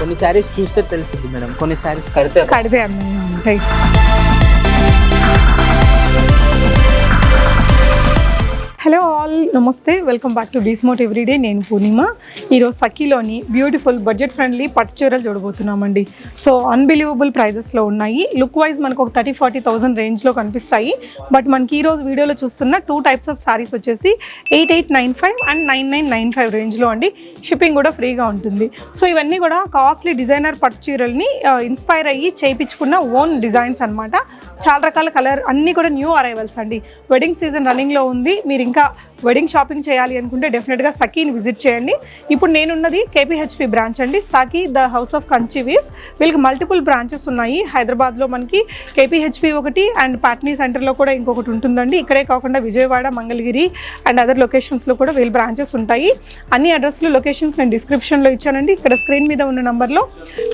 కొన్ని శారీస్ చూస్తే తెలిసింది మేడం, కొన్ని శారీస్ కడితే అందంగా ఉంటాయి. హలో ఆల్, నమస్తే, వెల్కమ్ బ్యాక్ టు బీస్మోట్ ఎవ్రీడే. నేను పూర్ణిమ. ఈరోజు సఖీలోని బ్యూటిఫుల్ బడ్జెట్ ఫ్రెండ్లీ పట్టు చీరలు చూడబోతున్నామండి. సో అన్బిలీవబుల్ ప్రైజెస్లో ఉన్నాయి. లుక్ వైజ్ మనకు ఒక 30-40,000 రేంజ్లో కనిపిస్తాయి. బట్ మనకి ఈరోజు వీడియోలో చూస్తున్న 2 టైప్స్ ఆఫ్ శారీస్ వచ్చేసి 8895 అండ్ 9995 రేంజ్లో అండి. షిప్పింగ్ కూడా ఫ్రీగా ఉంటుంది. సో ఇవన్నీ కూడా కాస్ట్లీ డిజైనర్ పట్టు చీరల్ని ఇన్స్పైర్ అయ్యి చేయించుకున్న ఓన్ డిజైన్స్ అనమాట. చాలా రకాల కలర్ అన్నీ కూడా న్యూ అరైవల్స్ అండి. వెడ్డింగ్ సీజన్ రన్నింగ్లో ఉంది. మీరు ఇంకా వెడ్డింగ్ షాపింగ్ చేయాలి అనుకుంటే డెఫినెట్గా సఖీని విజిట్ చేయండి. ఇప్పుడు నేనున్నది కేపీహెచ్పి బ్రాంచ్ అండి. Sakhi the house of Kanchi weaves. వీళ్ళకి మల్టిపుల్ బ్రాంచెస్ ఉన్నాయి. హైదరాబాద్లో మనకి కేపీహెచ్పి ఒకటి అండ్ పాట్నీ సెంటర్లో కూడా ఇంకొకటి ఉంటుందండి. ఇక్కడే కాకుండా విజయవాడ, మంగళగిరి అండ్ అదర్ లొకేషన్స్లో కూడా వీళ్ళ బ్రాంచెస్ ఉంటాయి. అన్ని అడ్రస్లు, లొకేషన్స్ నేను డిస్క్రిప్షన్లో ఇచ్చానండి. ఇక్కడ స్క్రీన్ మీద ఉన్న నెంబర్లో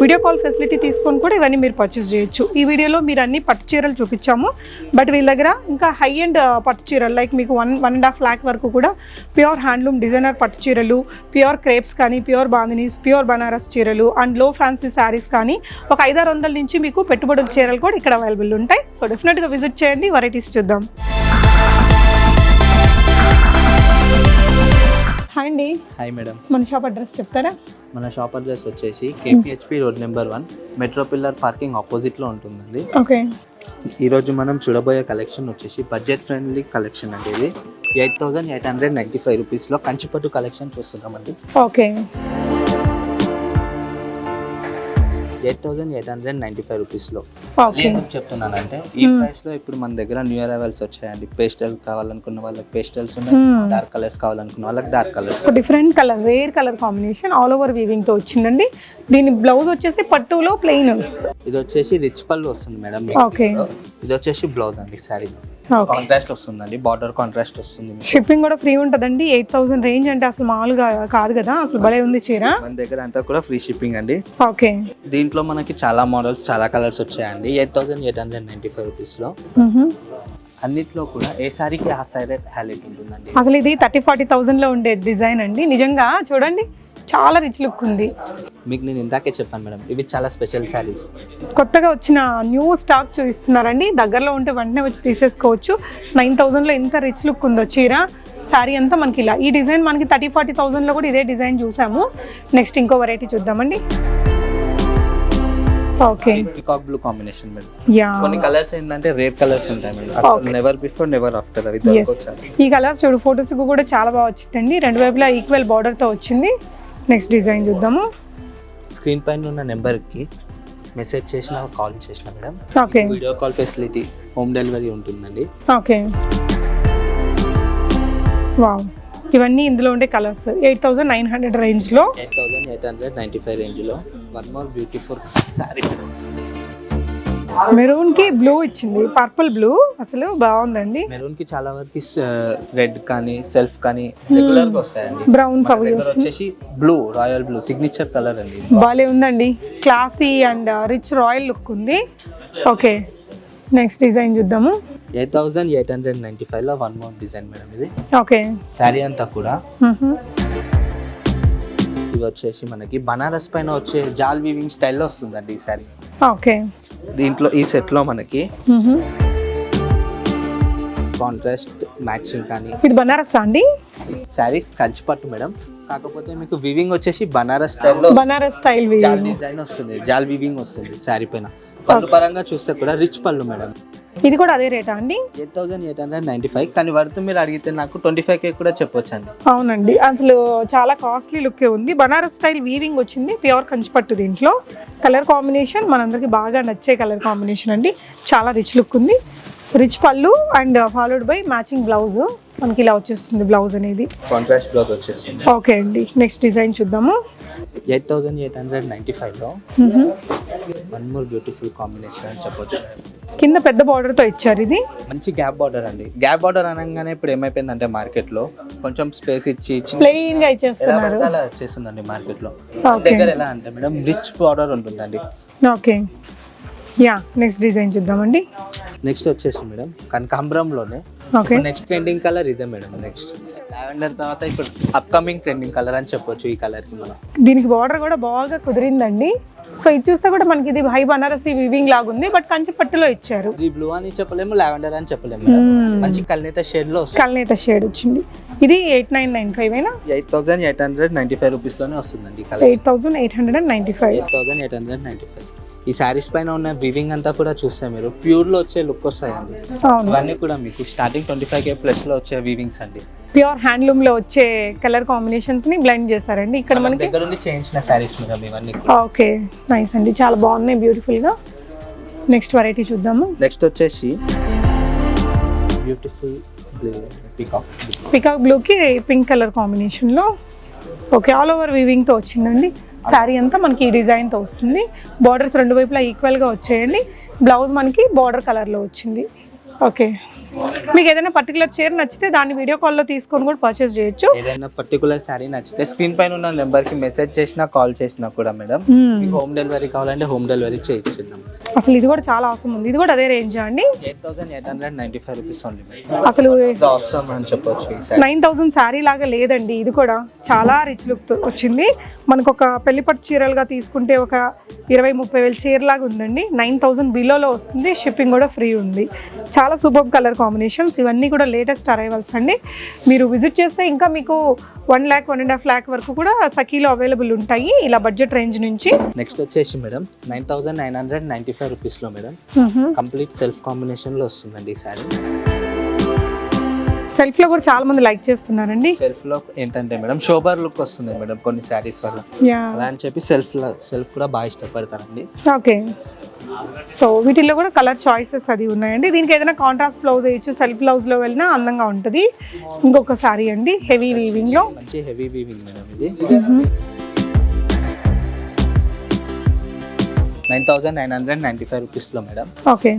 వీడియో కాల్ ఫెసిలిటీ తీసుకొని కూడా ఇవన్నీ మీరు పర్చేస్ చేయొచ్చు. ఈ వీడియోలో మీరు అన్ని పట్టు చీరలు చూపించాము. బట్ వీళ్ళ దగ్గర ఇంకా హై అండ్ పట్టు చీరలు లైక్ మీకు 1.5 lakh వరకు కూడా ప్యూర్ హ్యాండ్లూమ్ డిజైనర్ పట్టు చీరలు, ప్యూర్ క్రేప్స్ కానీ, ప్యూర్ బాందినీస్, ప్యూర్ బనారస్ చీరలు అండ్ లో ఫ్యాన్సీ శారీస్ కానీ ఒక 500-600 నుంచి మీకు పెట్టుబడుల చీరలు కూడా ఇక్కడ అవైలబుల్ ఉంటాయి. సో డెఫినెట్గా విజిట్ చేయండి. వెరైటీస్ చూద్దాం. హాయ్ అండి. Hi madam. మన షాప్ అడ్రస్ చెప్తారా? మన షాప్ అడ్రస్ వచ్చేసి KPHB road number 1 metro pillar parking ఆపోజిట్లో ఉంటుందండి. ఓకే. ఈరోజు మనం చూడబోయే కలెక్షన్ వచ్చేసి బడ్జెట్ ఫ్రెండ్లీ కలెక్షన్ అండి. ఇది 8895 రూపీస్లో కంచిపట్టు కలెక్షన్ చూస్తున్నామండి. ఓకే. 8895 రూపీస్లో ఓకే. ఎందుకు చెప్తున్నానంటే ఈ ప్రైస్లో ఇప్పుడు మన దగ్గర న్యూ అరైవల్స్ వచ్చాయండి. పేస్టల్ కావాలనుకున్న వాళ్ళకి పేస్టల్స్ ఉన్నాయి, డార్క్ కలర్స్ కావాలనుకున్న వాళ్ళకి dark colours. Different colour, rare colour combination all over weaving తో వచ్చిందండి. దీని బ్లౌజ్ వచ్చేసి పట్టులో ప్లెయిన్. ఇది వచ్చేసి రిచ్ పళ్ళు వస్తుంది మేడం. ఓకే. ఇది వచ్చేసి బ్లౌజ్ అండి. శారీ కాంట్రాస్ట్ వస్తుందండి, బార్డర్ కాంట్రాస్ట్ వస్తుంది. షిప్పింగ్ కూడా ఫ్రీ ఉంటుందండి. 8000 రేంజ్ అంటే అసలు మామూలుగా కాదు కదా, అసలు భలే ఉంది చీర. మన దగ్గర అంతా కూడా ఫ్రీ షిప్పింగ్ అండి. ఓకే. దీంట్లో మనకి చాలా మోడల్స్, చాలా కలర్స్ వచ్చాయండి. 8895 రూపీస్లో అన్నిట్లో కూడా ఏ సారీకి ఆ సారీ హైలైట్ ఉంటుందండి. అసలు ఇది 30-40,000 లో ఉండే డిజైన్ అండి. నిజంగా చూడండి, చాలా రిచ్ లుక్ ఉంది. మీకు నేను ఇందాకే చెప్పాను మేడం, ఇవి చాలా స్పెషల్ శారీస్. కొత్తగా వచ్చిన న్యూ స్టాక్ చూపిస్తున్నారండి. దగ్గరలో ఉంటే వెంటనే వచ్చి తీసేసుకోవచ్చు. 9000 లో ఇంత రిచ్ లుక్ ఉందో చీర. శారీ అంతా మనకి ఇలా. ఈ డిజైన్ మనకి 30-40,000 లో కూడా ఇదే డిజైన్ చూసాము. నెక్స్ట్ ఇంకో వెరైటీ చూద్దామండి. Okay. Peacock blue combination madam. Yeah. కొన్ని కలర్స్ ఏంటంటే రేర్ కలర్స్ ఉంటాయి మేడం. అసలు నెవర్ బిఫోర్ నెవర్ ఆఫ్టర్ అవి దొరకొచ్చాయి. ఈ కలర్ చూడు, ఫోటోస్ కూడా చాలా బాగా వచ్చిందండి. రెండు వైపులా ఈక్వల్ బార్డర్ తో వచ్చింది. నెక్స్ట్ డిజైన్ చూద్దాము. స్క్రీన్ పైన ఉన్న నెంబర్కి మెసేజ్ చేసినా, కాల్ చేసినా madam, okay, video call facility, home delivery ఉంటుందండి. ఓకే. వావ్, ఇవన్నీ ఇందులో ఉండే కలర్స్ 8900 రేంజ్ లో, 8895 రేంజ్ లో. One more beautiful sorry. Maroon కి బ్లూ ఇచ్చింది, పర్పుల్ బ్లూ. అసలు బాగుందండి. మెరూన్ కి చాలా వరకు రెడ్ కానీ, సెల్ఫ్ కానీ రెగ్యులర్ గా వస్తాయండి. బ్రౌన్స్ అవి వచ్చేసి blue, royal blue signature colour అండి. బాలే ఉందండి. Classy and rich royal look ఉంది. ఓకే. నెక్స్ట్ డిజైన్ చూద్దాము. 8895 లో వన్ మోర్ డిజైన్ మేడం. ఇది ఓకే. శారీ అంతా కూడా ఇది వచ్చేసి మనకి బనారస్ పైన వచ్చే జాల్ వీవింగ్ స్టైల్లో వస్తుందండి ఈ శారీ. ఓకే. దీంట్లో ఈ సెట్ లో మనకి కాంట్రాస్ట్ మ్యాచింగ్ కానీ. ఇది బనారస్ అండి. శారీ కంచిపట్టు మేడం, కాకపోతే మీకు వీవింగ్ వచ్చేసి బనారస్ స్టైల్లో, బనారస్ స్టైల్ జాల్ డిజైన్ వస్తుంది, జాల్ వీవింగ్ వస్తుంది శారీ పైన. పళ్ళు పరంగా చూస్తే కూడా రిచ్ పళ్ళు మేడం. ఇది కూడా అదే రేటా అండి? 8895. కానీ వర్త్ మీరు అడిగితే నాకు 25K కూడా చెప్పొచ్చు అండి. అవునండి, అసలు చాలా కాస్ట్లీ లుక్కే ఉంది. బనారస్ స్టైల్ వీవింగ్ వచ్చింది, ప్యూర్ కంచిపట్టు. దీంట్లో కలర్ కాంబినేషన్ మనందరికి బాగా నచ్చే కలర్ కాంబినేషన్ అండి. చాలా రిచ్ లుక్ ఉంది. రిచ్ పళ్ళు and followed by matching blouse. మనకి ఇలా వచ్చేస్తుంది బ్లౌజ్ అనేది, కాంట్రాస్ట్ బ్లౌజ్ వచ్చేస్తుంది. ఓకే అండి. నెక్స్ట్ డిజైన్ చూద్దాము. 8895 లో వన్ మోర్ బ్యూటిఫుల్ కాంబినేషన్ అని చెప్పొచ్చు. కింద పెద్ద బార్డర్ తో ఇచ్చారు. ఇది మంచి గ్యాప్ బార్డర్ అండి. గ్యాప్ బార్డర్ అనగానే ఇప్పుడు ఏమైపోయిందంటే మార్కెట్ లో కొంచెం స్పేస్ ఇచ్చి ప్లెయిన్ గా ఇచ్చేస్తున్నారు. అలా వచ్చేస్తుందండి మార్కెట్ లో. దగ్గర ఎలా అంటే మేడం రిచ్ బార్డర్ ఉంటుందండి. ఓకే. యా. నెక్స్ట్ డిజైన్ చూద్దామండి. నెక్స్ట్ వచ్చేసి మేడం కనకాంబరంలోనే ఓకే నెక్స్ట్ ట్రెండింగ్ కలర్ ఇదే మేడం. నెక్స్ట్ లావెండర్ తర్వాత ఇప్పుడు అప్కమింగ్ ట్రెండింగ్ కలర్ అని చెప్పొచ్చు ఈ కలర్ కి మనం. దీనికి బార్డర్ కూడా బాగా కుదిరిందండి. సో ఇది చూస్తే కూడా మనకి ఇది హై బనారసి వీవింగ్ లాగా ఉంది, బట్ కంచి పట్టులో ఇచ్చారు. ఇది బ్లూ అని చెప్పలేము, లావెండర్ అని చెప్పలేము మేడం. మంచి కల్నేత షేడ్ లో వస్తుంది. కల్నేత షేడ్ వచ్చింది. ఇది 8995 అయినా 8895 రూపీస్ లోనే వస్తుందండి. 8895. 8895. ఈ శారీస్ పైన ఉన్న వివింగ్ అంతా కూడా చూస్తే మీరు ప్యూర్ లో వచ్చే లుక్ వస్తాయండి. అవును, ఇవన్నీ కూడా మీకు స్టార్టింగ్ 25K ప్లస్ లో వచ్చే వీవింగ్స్ అండి. ప్యూర్ హ్యాండ్లూమ్ లో వచ్చే కలర్ కాంబినేషన్స్ ని బ్లెండ్ చేశారండి ఇక్కడ మన మనకి. దగ్గర నుండి చేయించిన శారీస్ మేడం ఇవన్నీ. ఓకే, నైస్ అండి, చాలా బాగున్నాయి బ్యూటిఫుల్ గా. నెక్స్ట్ వెరైటీ చూద్దాము. నెక్స్ట్ వచ్చేసి బ్యూటిఫుల్ పికాక్ బ్లూ కి పింక్ కలర్ కాంబినేషన్ లో. ఓకే, ఆల్ ఓవర్ వీవింగ్ తో వచ్చిందండి. శారీ అంతా మనకి ఈ డిజైన్ తో వస్తుంది. బార్డర్స్ రెండు వైపులా ఈక్వల్ గా వచ్చేయండి. బ్లౌజ్ మనకి బార్డర్ కలర్ లో వచ్చింది. ఓకే, మీకు ఏదైనా పర్టికులర్ చీర నచ్చితే దాన్ని వీడియో కాల్లో తీసుకొని కూడా పర్చేస్ చేయొచ్చు. ఏదైనా పర్టికులర్ శారీ నచ్చితే స్క్రీన్ పైన ఉన్న నెంబర్ కి మెసేజ్ చేసినా కాల్ చేసినా కూడా మేడం మీకు హోమ్ డెలివరీ కావాలంటే హోమ్ డెలివరీ చేయించున్నాం. అసలు ఇది కూడా చాలా అవసరం ఉంది. ఇది కూడా అదే రేంజ్ అండి. 8895 రూపీస్ ఓన్లీ. అసలు అవసరం అని చెప్పొచ్చు. 9000 శారీ లాగా లేదండి. ఇది కూడా చాలా రిచ్ లుక్ వచ్చింది. మనకు ఒక పెళ్లి పట్టు చీరలుగా తీసుకుంటే ఒక 20-30 వేల చీర లాగా ఉందండి. 9000 బిలోలో వస్తుంది. షిప్పింగ్ కూడా ఫ్రీ ఉంది. చాలా సూపర్ కలర్ కాంబినేషన్స్. ఇవన్నీ కూడా లేటెస్ట్ అరైవల్స్ అండి. మీరు విజిట్ చేస్తే ఇంకా మీకు 1 lakh 1.5 lakh వరకు కూడా సఖీలో అవైలబుల్ ఉంటాయి ఇలా బడ్జెట్ రేంజ్ నుంచి. నెక్స్ట్ వచ్చేసి మేడం 9995 రూపీస్ లో మేడం కంప్లీట్ సెల్ఫ్ కాంబినేషన్ లో వస్తుందండి ఈ సారీ. సెల్ఫ్ లో కూడా చాలా మంది లైక్ చేస్తున్నారండి. సెల్ఫ్ లో ఏంటంటే మేడం షోబర్ లుక్ వస్తుంది మేడం కొన్ని శారీస్ వల్ల. అలా అని చెప్పి సెల్ఫ్ కూడా బాగా ఇష్టపడతారండి. ఓకే, సో వీటిల్లో కూడా కలర్ చాయిసెస్ అది ఉన్నాయండి. దీనికి ఏదైనా కాంట్రాస్ట్ బ్లౌజ్ వేయచ్చు. సెల్ఫ్ బ్లౌజ్ లో వెళ్ళినా అందంగా ఉంటుంది. ఇంకొక సారీ అండి హెవీ వీవింగ్ లో. మంచి హెవీ వీవింగ్ మేడం ఇది. 9995 రూపీస్ లో మేడం. ఓకే,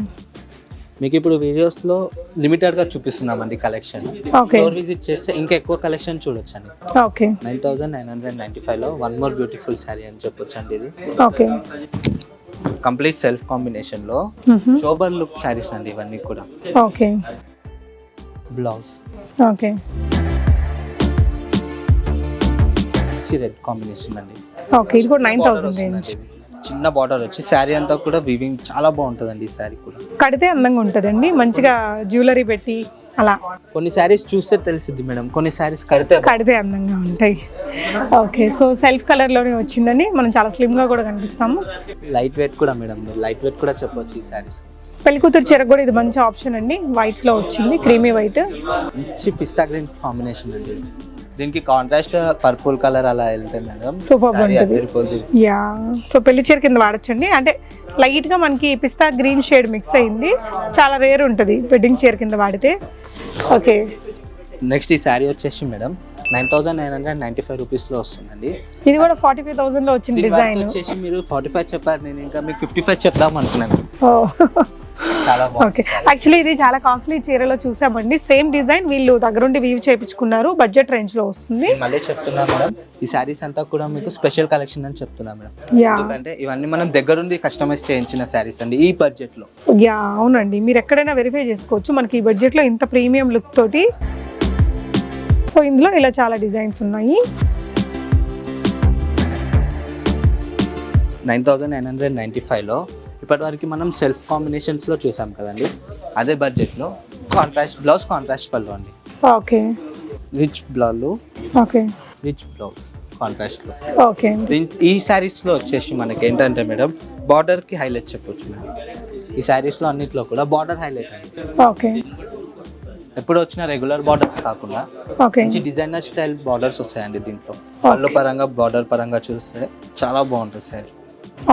మీకు ఇప్పుడు వీడియోస్ లో లిమిటెడ్ గా చూపిస్తున్నామండి కలెక్షన్. స్టోర్ విజిట్ చేస్తే ఇంకా ఎక్కువ కలెక్షన్ చూడొచ్చు అండి. ఓకే, 9995 లో వన్ మోర్ బ్యూటిఫుల్ సారీ అని చెప్పొచ్చు అండి ఇది. ఓకే, కంప్లీట్ సెల్ఫ్ కాంబినేషన్ లో షోబర్ లుక్ సారీస్ అండి ఇవన్నీ కూడా. Okay, blouse okay, red combination అండి. ఓకే, ఇది కూడా 9000 రేంజ్. చిన్న బార్డర్ వచ్చి శారీ అంతా కూడా వీవింగ్ చాలా బాగుంటుందండి ఈ శారీ కూడా. కడితే అందంగా ఉంటుందండి. మంచిగా జ్యువెలరీ పెట్టి అలా. కొన్ని శారీస్ చూస్తే తెలిసిద్ది మేడం, కొన్ని శారీస్ కడితే అందంగా ఉంటాయి. ఓకే, సో సెల్ఫ్ కలర్ లోనే వచ్చిందని మనం చాలా స్లిమ్ గా కూడా కనిపిస్తాము. లైట్ వెయిట్ కూడా మేడం, లైట్ వెయిట్ కూడా చెప్పొచ్చు ఈ శారీస్. పెళ్లి కూతురు చీర కూడా ఇది మంచి ఆప్షన్ అండి. వైట్ లో వచ్చింది, క్రీమీ వైట్. మంచి పిస్తా గ్రీన్ కాంబినేషన్ అండి. దీనికి కాంట్రాస్ట్ పర్పుల్ కలర్ అలా వెళ్తే మేడం సూపర్ ఉంటుంది. యా, సో పెళ్లి చీర కింద వాడచ్చండి. అంటే లైట్ గా మనకి పిస్తా గ్రీన్ షేడ్ మిక్స్ అయింది. చాలా రేర్ ఉంటుంది వెడ్డింగ్ చీర కింద వాడితే. ఓకే, నెక్స్ట్ ఈ శారీ వచ్చేసి మేడం 9995 రూపీస్ లో వస్తుందండి. ఇది కూడా 45,000 లో వచ్చింది డిజైన్. వచ్చేసి మీరు 45 చెప్పారు, నేను ఇంకా మీకు 55 చెప్దాం అనుకున్నాను. చాలా బాగుంది. ఓకే, యాక్చువల్లీ ఇది చాలా కాస్ట్లీ చీరలో చూసామండి. సేమ్ డిజైన్ వీళ్ళు దగ్గరుండి వీవ్ చేయించుకున్నారు. బడ్జెట్ రేంజ్ లో వస్తుంది. మళ్ళీ చెప్తున్నా మేడం, ఈ శారీస్ అంతా కూడా మీకు స్పెషల్ కలెక్షన్ అని చెప్తున్నా మేడం. ఎందుకంటే ఇవన్నీ మనం దగ్గరుండి కస్టమైజ్ చేయించిన శారీస్ అండి ఈ బడ్జెట్ లో. యా, అవునండి, మీరు ఎక్కడైనా వెరిఫై చేసుకోవచ్చు. మనకి ఈ బడ్జెట్ లో ఇంత ప్రీమియం లుక్ తోటి. సో ఇందులో ఇలా చాలా డిజైన్స్ ఉన్నాయి. 9995 లో ఇప్పటి వరకు మనం సెల్ఫ్ కాంబినేషన్స్ లో చూసాం కదండి. అదే బడ్జెట్ లో కాంట్రాస్ట్ బ్లౌజ్, కాంట్రాస్ట్ పళ్ళు అండి. Okay, rich blouse, okay, rich blouse contrast లో. ఓకే, ఈ శారీస్ లో వచ్చేసి మనకి ఏంటంటే మేడం బార్డర్ కి హైలైట్ చెప్పొచ్చు మేడం. ఈ శారీస్ లో అన్నిట్లో కూడా బార్డర్ హైలైట్ అండి. ఓకే, ఎప్పుడు వచ్చిన రెగ్యులర్ బార్డర్స్ కాకుండా మంచి డిజైనర్ స్టైల్ బార్డర్స్ వస్తాయండి దీంట్లో. పళ్ళు పరంగా బార్డర్ పరంగా చూస్తే చాలా బాగుంటుంది సారీ.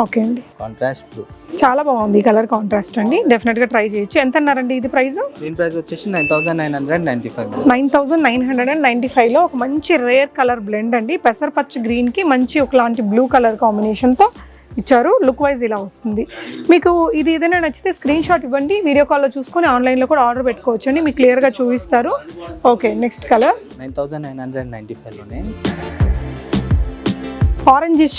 ఓకే అండి, కాంట్రాస్ట్ బ్లూ చాలా బాగుంది కలర్ కాంట్రాస్ట్ అండి. డెఫినెట్ గా ట్రై చేయొచ్చు. ఎంత అన్నారండి ఇది ప్రైస్? దీని ప్రైస్ వచ్చేసి 9995. 9995 లో ఒక మంచి రేర్ కలర్ బ్లెండ్ అండి. పెసరపచ్చ గ్రీన్ కి మంచి ఒకలాంటి బ్లూ కలర్ కాంబినేషన్ తో ఇచ్చారు. లుక్ వైజ్ ఇలా వస్తుంది. మీకు ఇది ఏదైనా నచ్చితే స్క్రీన్ షాట్ ఇవ్వండి. వీడియో కాల్లో చూసుకొని ఆన్లైన్లో కూడా ఆర్డర్ పెట్టుకోవచ్చు అండి. మీకు క్లియర్గా చూపిస్తారు. ఓకే, నెక్స్ట్ కలర్ 9995 లోనే ఆరెంజిష్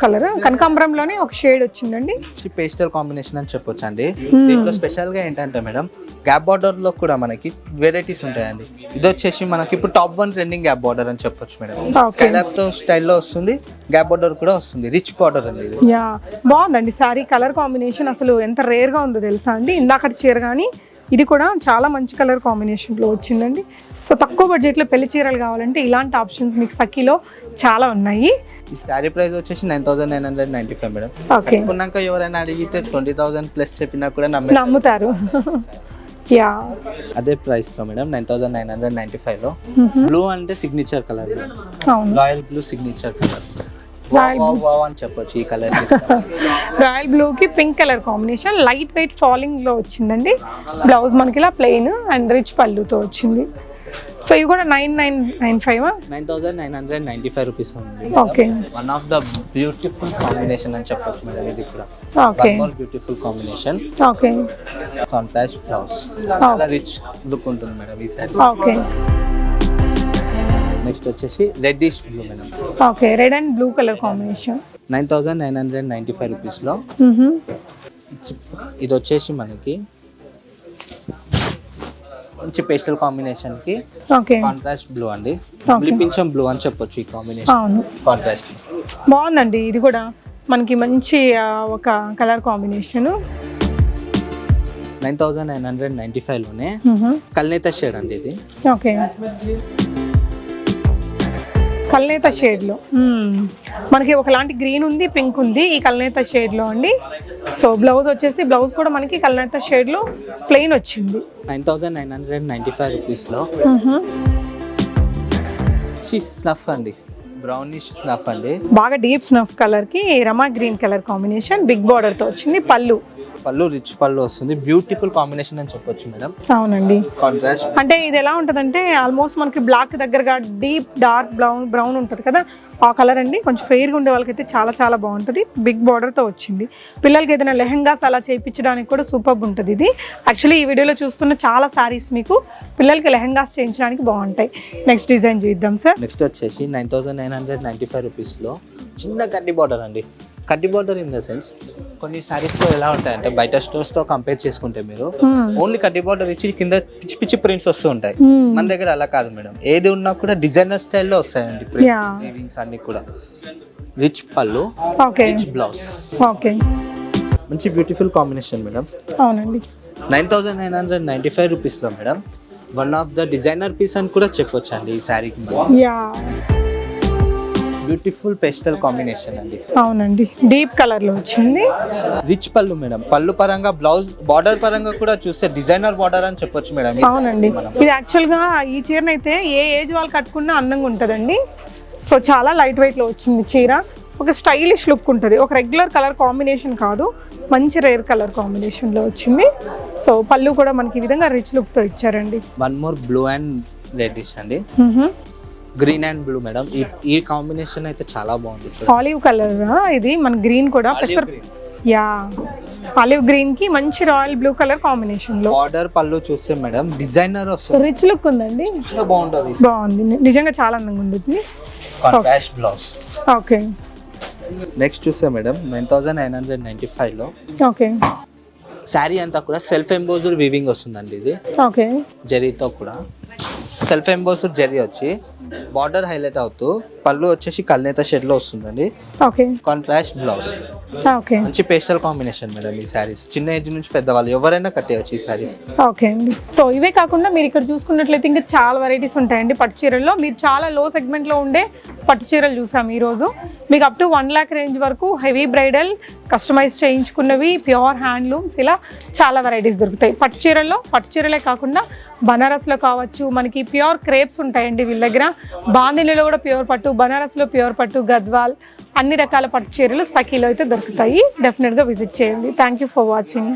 కలర్ కనకాంబరంలోనే ఒక షేడ్ వచ్చిందండి. పేస్టల్ కాంబినేషన్ అని చెప్పొచ్చు అండి. దీంట్లో స్పెషల్ గా ఏంటంటే మేడం గ్యాప్ బార్డర్ లో కూడా మనకి వెరైటీస్ ఉంటాయండి. ఇది వచ్చేసి మనకి ఇప్పుడు టాప్ 1 ట్రెండింగ్ గ్యాప్ బార్డర్ అని చెప్పొచ్చు మేడం. స్కైలాబ్ తో స్టైల్లో వస్తుంది, గ్యాప్ బార్డర్ కూడా వస్తుంది, రిచ్ బార్డర్ అండి ఇది. యా బాగుందండి సారీ కలర్ కాంబినేషన్, అసలు ఎంత రేర్ గా ఉందో తెలుసా అండి. ఇందాకటి చీర కానీ ఇది కూడా చాలా మంచి కలర్ కాంబినేషన్ లో వచ్చిందండి. సో తక్కువ బడ్జెట్ లో పెళ్లి చీరలు కావాలంటే ఇలాంటి ఆప్షన్స్ మీకు సఖీలో చాలా ఉన్నాయి. ఈ శారీ ప్రైస్ వచ్చేసి 9,995 మేడం. ఓకే, కొన్నాక ఎవరైనా అడిగితే 20,000 ప్లస్ చెప్పినా కూడా నమ్ముతారు. యా అదే ప్రైస్ లో మేడం 9,995 లో. బ్లూ అంటే signature colour, royal blue signature colour అని చెప్పొచ్చు. ఈ కలర్ రాయల్ బ్లూ కి pink colour combination, light weight falling లో వచ్చిందండి. బ్లౌజ్ మనకి ఇలా ప్లెయిన్ అండ్ రిచ్ పళ్ళుతో వచ్చింది. సో ఇవి కూడా 9,995 రూపీస్ ఉంది. Okay, one of the beautiful combination అని చెప్పొచ్చు మేడం. ఇది కూడా okay beautiful combination. Okay, contrast blouse, చాలా రిచ్ లుక్ ఉంటుంది మేడం ఈ సారీ. ఓకే, నెక్స్ట్ వచ్చేసి reddish blue madam. Okay, red and blue colour combination 9,995 rupees లో. ఇది వచ్చేసి మనకి మంచి పేస్టల్ కాంబినేషన్ కి ఓకే కాంట్రాస్ట్ బ్లూ అండి. పింఛం బ్లూ అని చెప్పొచ్చు ఈ కాంబినేషన్. అవును, కాంట్రాస్ట్ బాగుందండి. ఇది కూడా మనకి మంచి ఒక కలర్ కాంబినేషన్. 9,995 లోనే కల్నేత షేడ్ అండి ఇది. ఓకే, కల్నేత షేడ్లో మనకి ఒకలాంటి గ్రీన్ ఉంది, పింక్ ఉంది ఈ కల్నేత షేడ్లో అండి. సో బ్లౌజ్ వచ్చేసి బ్లౌజ్ కూడా మనకి కల్నేత షేడ్లో ప్లెయిన్ వచ్చింది. 9,995 రూపీస్లో స్నఫ్ అండి, బ్రౌనిష్ స్నఫ్ అండి. బాగా డీప్ స్నఫ్ కలర్కి రమా గ్రీన్ కలర్ కాంబినేషన్, బిగ్ బార్డర్తో వచ్చింది. పళ్ళు రిచ్ పళ్ళు వస్తుంది. బ్యూటిఫుల్ కాంబినేషన్ అని చెప్పొచ్చు మేడం. అవునండి, కాంట్రాస్ట్ అంటే ఇది ఎలా ఉంటుందంటే ఆల్మోస్ట్ మనకి బ్లాక్ దగ్గరగా డీప్ డార్క్ బ్రౌన్ ఉంటుంది కదా, ఆ కలర్ అండి. కొంచెం ఫెయిర్గా ఉండే వాళ్ళకైతే చాలా చాలా బాగుంటుంది. బిగ్ బార్డర్తో వచ్చింది. పిల్లలకి ఏదైనా లెహంగాస్ అలా చేయించడానికి కూడా సూపర్ ఉంటుంది ఇది. యాక్చువల్లీ ఈ వీడియోలో చూస్తున్న చాలా శారీస్ మీకు పిల్లలకి లెహంగాస్ చేయించడానికి బాగుంటాయి. నెక్స్ట్ డిజైన్ చూద్దాం సార్. నెక్స్ట్ వచ్చేసి 9,995 రూపీస్లో చిన్న కడ్డీ బార్డర్ అండి. కడ్డీ బార్డర్ ఇన్ ద సెన్స్ కొన్ని సారీస్ లో ఎలా ఉంటాయంటే బయట స్టోర్స్ తో కంపేర్ చేసుకుంటే మీరు ఓన్లీ కడ్డీ బార్డర్ ఇచ్చి కింద పిచ్చి పిచ్చి ప్రింట్స్ వస్తూ ఉంటాయి. మన దగ్గర అలా కాదు మేడం. ఏది ఉన్నా కూడా డిజైనర్ స్టైల్లో వస్తాయండి ప్రింట్స్ అన్ని కూడా. రిచ్ పళ్ళు, రిచ్ బ్లౌజ్, మంచి బ్యూటిఫుల్ కాంబినేషన్ మేడం. అవునండి, 9,995 రూపీస్లో madam one of the designer piece అని కూడా చెప్పొచ్చు అండి ఈ శారీకి. బ్యూటిఫుల్ పేస్టల్ కాంబినేషన్ అండి. అవునండి, డీప్ కలర్ లో వచ్చింది. రిచ్ పళ్ళు మేడం. పళ్ళు పరంగా బ్లౌజ్ బార్డర్ పరంగా కూడా చూస్తే డిజైనర్ బార్డర్ అని చెప్పొచ్చు మేడం. అవునండి, ఇది యాక్చువల్ గా ఈ చీరను అయితే ఏ ఏజ్ వాళ్ళు కట్టుకున్నా అందంగా ఉంటుందండి. సో చాలా లైట్ వెయిట్ లో వచ్చింది చీర. ఒక స్టైలిష్ లుక్ ఉంటుంది. ఒక రెగ్యులర్ కలర్ కాంబినేషన్ కాదు, మంచి రేర్ కలర్ కాంబినేషన్ లో వచ్చింది. సో పళ్ళు కూడా మనకి ఈ విధంగా రిచ్ లుక్ తో ఇచ్చారండి. One more blue and reddish అండి. Green and blue madam. ఈ కాంబినేషన్ అయితే చాలా బాగుంది. ఆలివ్ కలర్ ఇది మన గ్రీన్ కూడా యా ఆలివ్ గ్రీన్ కి మంచి రాయల్ బ్లూ కలర్ కాంబినేషన్ లో బార్డర్ పళ్ళు చూస్తే మేడం డిజైనర్ వస్తుంది. రిచ్ లుక్ ఉందండి, చాలా బాగుంటుంది. బాగుంది, నిజంగా చాలా అందంగా ఉంటుంది. Contrast blouse. ఓకే, నెక్స్ట్ చూస్తే మేడం 9,995 లో ఓకే శారీ అంతా కూడా సెల్ఫ్ ఎంబోజ్డ్ వీవింగ్ వస్తుందండి. ఇది ఓకే జరీతో కూడా సెల్ఫ్ ఎంబోజ్డ్ జరీ వచ్చి బార్డర్ హైలైట్ అవుతూ పళ్ళు వచ్చేసి కల్నేత షేడ్ లో వస్తుందండి. Okay, contrast blouse. ఓకే, మంచి పేస్టల్ కాంబినేషన్ మేడం ఈ శారీస్. చిన్న ఏజ్ నుంచి పెద్దవాళ్ళు ఎవరైనా కట్టేయచ్చు ఈ శారీస్. ఓకే అండి. సో ఇవే కాకుండా మీరు ఇక్కడ చూసుకున్నట్లయితే ఇంకా చాలా వెరైటీస్ ఉంటాయండి పట్టు చీరల్లో. మీరు చాలా లో సెగ్మెంట్ లో ఉండే పట్టు చీరలు చూసాము ఈరోజు. మీకు అప్ టు 1 lakh రేంజ్ వరకు హెవీ బ్రైడల్ కస్టమైజ్ చేయించుకున్నవి, ప్యూర్ హ్యాండ్లూమ్స్, ఇలా చాలా వెరైటీస్ దొరుకుతాయి పట్టు చీరల్లో. పట్టు చీరలే కాకుండా బనారస్లో కావచ్చు, మనకి ప్యూర్ క్రేప్స్ ఉంటాయండి వీళ్ళ దగ్గర. బాందినిలో కూడా ప్యూర్ పట్టు, బనారస్లో ప్యూర్ పట్టు, గద్వాల్, అన్ని రకాల పట్టు చీరలు సఖీలో అయితే దొరుకుతాయి. డెఫినెట్గా విజిట్ చేయండి. Thank you for watching.